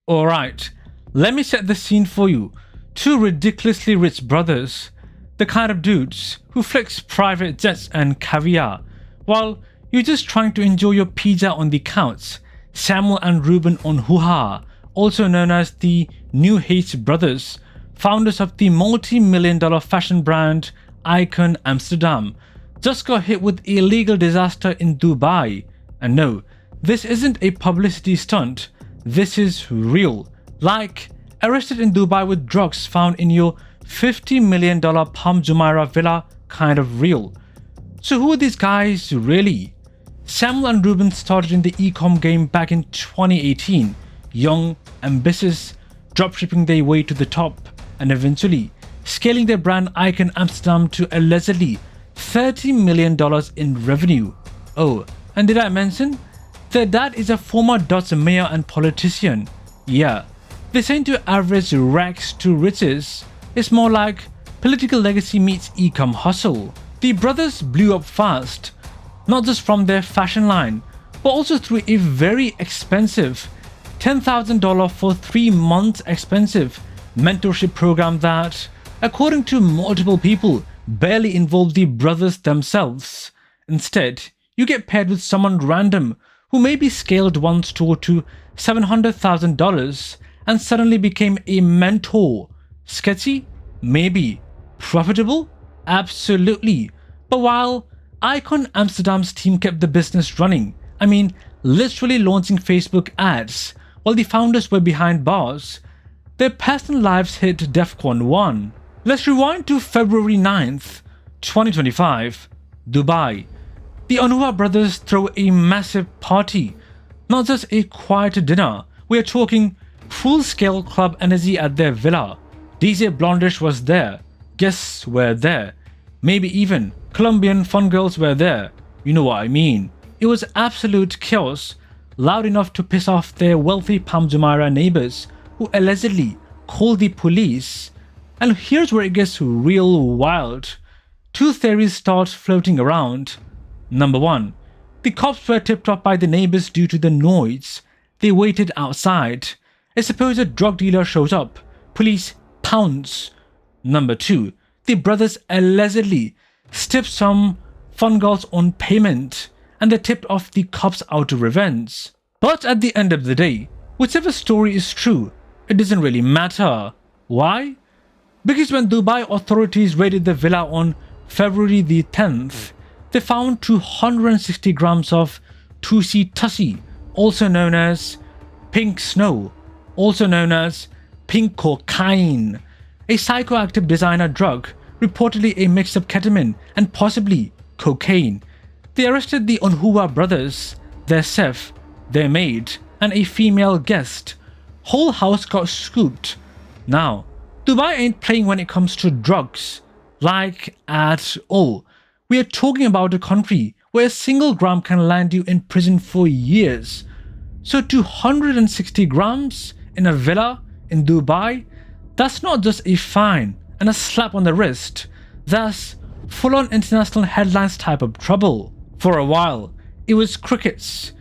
Alright, let me set the scene for you. Two ridiculously rich brothers, the kind of dudes who flex private jets and caviar, while you're just trying to enjoy your pizza on the couch. Samuel and Ruben Onuha, also known as the New H brothers, founders of the multi-million-dollar fashion brand Icon Amsterdam, just got hit with a legal disaster in Dubai. And no, this isn't a publicity stunt, this is real. Like, arrested in Dubai with drugs found in your $50 million Palm Jumeirah villa kind of real. So who are these guys really? Samuel and Ruben started in the e-com game back in 2018, young, ambitious, dropshipping their way to the top, and eventually scaling their brand Icon Amsterdam to allegedly $30 million in revenue. Oh, and did I mention? Their dad is a former Dutch mayor and politician. Yeah, this ain't your average rags to riches. It's more like political legacy meets e-com hustle. The brothers blew up fast, not just from their fashion line, but also through a very expensive $10,000 for 3 months expensive mentorship program that, according to multiple people, barely involved the brothers themselves. Instead, you get paired with someone random who maybe scaled one store to $700,000 and suddenly became a mentor. Sketchy? Maybe. Profitable? Absolutely. But while Icon Amsterdam's team kept the business running, I mean literally launching Facebook ads, while the founders were behind bars, their personal lives hit DEFCON 1. Let's rewind to February 9th, 2025, Dubai. The Onuha brothers throw a massive party, not just a quiet dinner. We are talking full-scale club energy at their villa. DJ Blondish was there, guests were there, maybe even Colombian fun girls were there. You know what I mean. It was absolute chaos, loud enough to piss off their wealthy Palm Jumeirah neighbors who allegedly called the police. And here's where it gets real wild. Two theories start floating around. Number 1. The cops were tipped off by the neighbors due to the noise. They waited outside. A supposed drug dealer shows up. Police pounce. Number 2. The brothers allegedly stiffed some fun girls on payment, and they tipped off the cops out of revenge. But at the end of the day, whichever story is true, it doesn't really matter. Why? Because when Dubai authorities raided the villa on February the 10th, they found 260 grams of Tussi Tussi, also known as pink snow, also known as pink cocaine, a psychoactive designer drug, reportedly a mix of ketamine and possibly cocaine. They arrested the Onuha brothers, their chef, their maid, and a female guest. Whole house got scooped. Now, Dubai ain't playing when it comes to drugs, like at all. We are talking about a country where a single gram can land you in prison for years. So 260 grams in a villa in Dubai, that's not just a fine and a slap on the wrist, that's full-on international headlines type of trouble. For a while, it was crickets.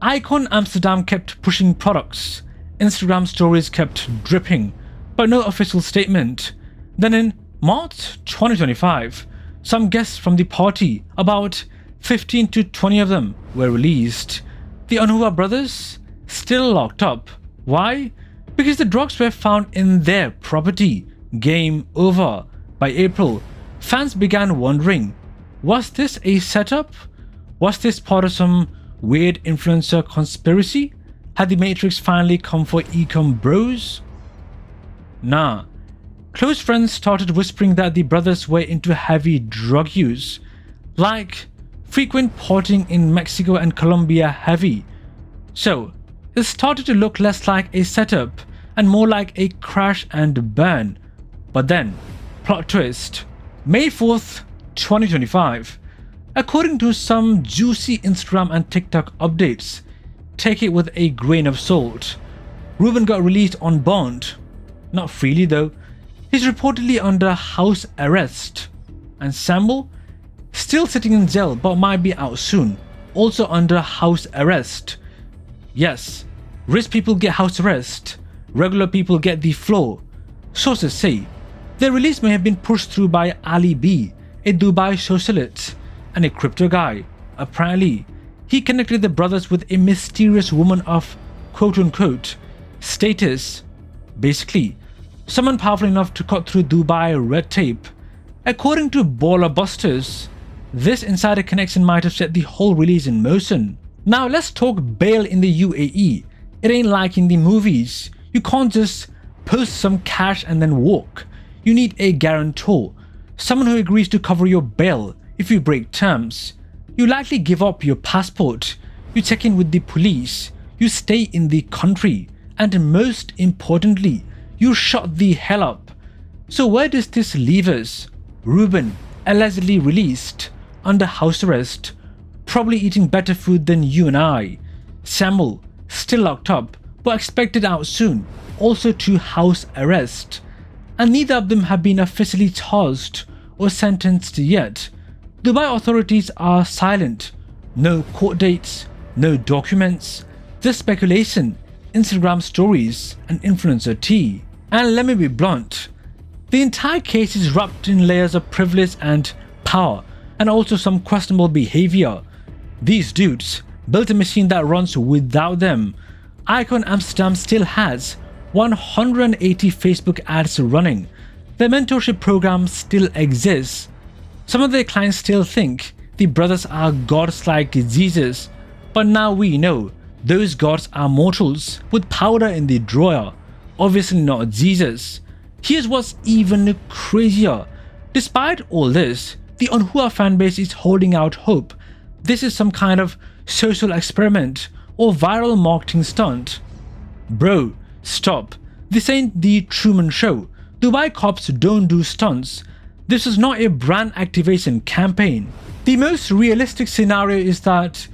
Icon Amsterdam kept pushing products, Instagram stories kept dripping, but no official statement. Then in March 2025, some guests from the party, about 15 to 20 of them, were released. The Onuha brothers still locked up. Why? Because the drugs were found in their property. Game over. By April, fans began wondering, was this a setup? Was this part of some weird influencer conspiracy? Had the Matrix finally come for e-com bros? Nah. Close friends started whispering that the brothers were into heavy drug use, like frequent partying in Mexico and Colombia heavy. So, it started to look less like a setup and more like a crash and burn. But then, plot twist, May 4th, 2025. According to some juicy Instagram and TikTok updates, take it with a grain of salt, Ruben got released on bond. Not freely though. He's reportedly under house arrest. And Samuel, still sitting in jail but might be out soon, also under house arrest. Yes, rich people get house arrest. regular people get the floor. Sources say their release may have been pushed through by Ali B, a Dubai socialite and a crypto guy. Apparently, he connected the brothers with a mysterious woman of quote-unquote status. Basically, someone powerful enough to cut through Dubai red tape. According to Baller Busters, this insider connection might have set the whole release in motion. Now let's talk bail in the UAE. It ain't like in the movies. You can't just post some cash and then walk. You need a guarantor, someone who agrees to cover your bail if you break terms. You likely give up your passport, you check in with the police, you stay in the country, and most importantly, you shut the hell up. So where does this leave us? Ruben, allegedly released, under house arrest, probably eating better food than you and I. Samuel, still locked up, but expected out soon, also to house arrest. And neither of them have been officially charged or sentenced yet. Dubai authorities are silent. No court dates, no documents, just speculation, Instagram stories, and influencer tea. And let me be blunt, the entire case is wrapped in layers of privilege and power, and also some questionable behavior. These dudes built a machine that runs without them. Icon Amsterdam still has 180 Facebook ads running. Their mentorship program still exists. Some of their clients still think the brothers are gods like Jesus, but now we know those gods are mortals with powder in the drawer. Obviously not Jesus. Here's what's even crazier. Despite all this, the Onuha fanbase is holding out hope. This is some kind of social experiment or viral marketing stunt. Bro, stop. This ain't the Truman Show. Dubai cops don't do stunts. This is not a brand activation campaign. The most realistic scenario is that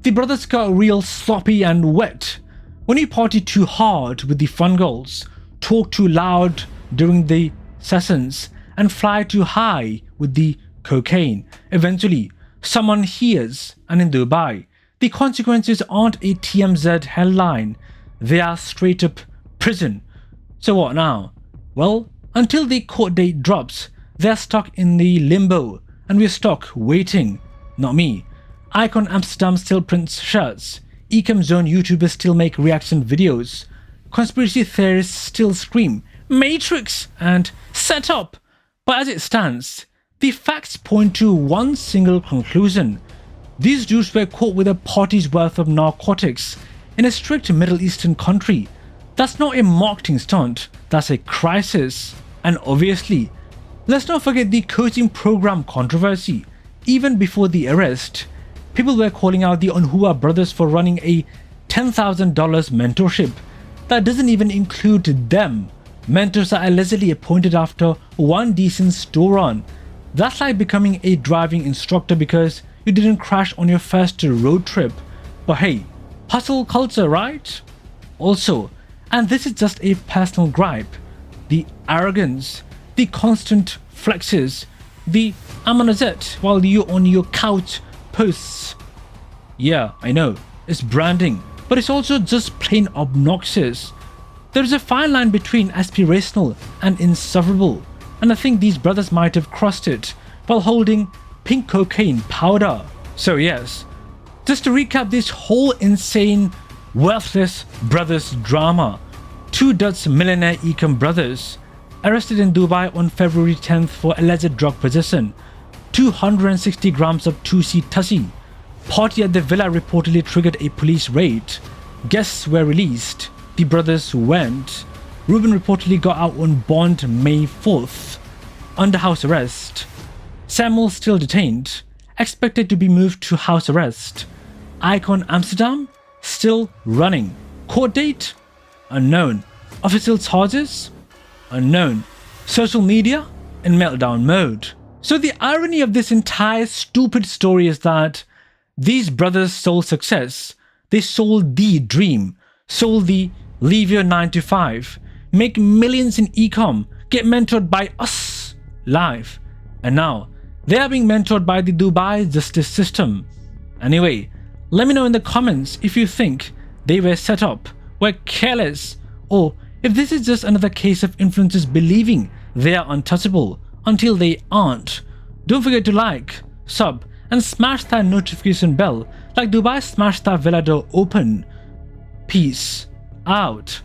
the brothers got real sloppy and wet. When you party too hard with the fun girls, talk too loud during the sessions, and fly too high with the cocaine, eventually someone hears, and in Dubai, the consequences aren't a TMZ headline, they are straight up prison. So what now? Well, until the court date drops, they're stuck in the limbo, and we're stuck waiting. Not me. Icon Amsterdam still prints shirts, Ecom Zone YouTubers still make reaction videos, conspiracy theorists still scream Matrix and set up. But as it stands, the facts point to one single conclusion. These dudes were caught with a party's worth of narcotics in a strict Middle Eastern country. That's not a marketing stunt, that's a crisis. And obviously, let's not forget the coaching program controversy. Even before the arrest, people were calling out the Onuha brothers for running a $10,000 mentorship that doesn't even include them. Mentors are allegedly appointed after one decent store run. That's like becoming a driving instructor because you didn't crash on your first road trip. But hey, hustle culture, right? Also, and this is just a personal gripe, the arrogance, the constant flexes, the I'm on a jet while you're on your couch posts. Yeah, I know, it's branding, but it's also just plain obnoxious. There is a fine line between aspirational and insufferable, and I think these brothers might have crossed it while holding pink cocaine powder. So yes, just to recap this whole insane, worthless brothers drama. Two Dutch millionaire Ecom brothers arrested in Dubai on February 10th for alleged drug possession, 260 grams of 2C tussie. Party at the villa reportedly triggered a police raid. Guests were released. The brothers went. Ruben reportedly got out on bond May 4th, under house arrest. Samuel still detained, expected to be moved to house arrest. Icon Amsterdam still running. Court date? Unknown. Official charges? Unknown. Social media? In meltdown mode. So the irony of this entire stupid story is that these brothers sold success. They sold the dream. Sold the leave your 9 to 5. Make millions in ecom. Get mentored by us live. And now they are being mentored by the Dubai justice system. Anyway, let me know in the comments if you think they were set up, were careless, or If this is just another case of influencers believing they are untouchable until they aren't, don't forget to like, sub, and smash that notification bell like Dubai smashed that villa door open. Peace out.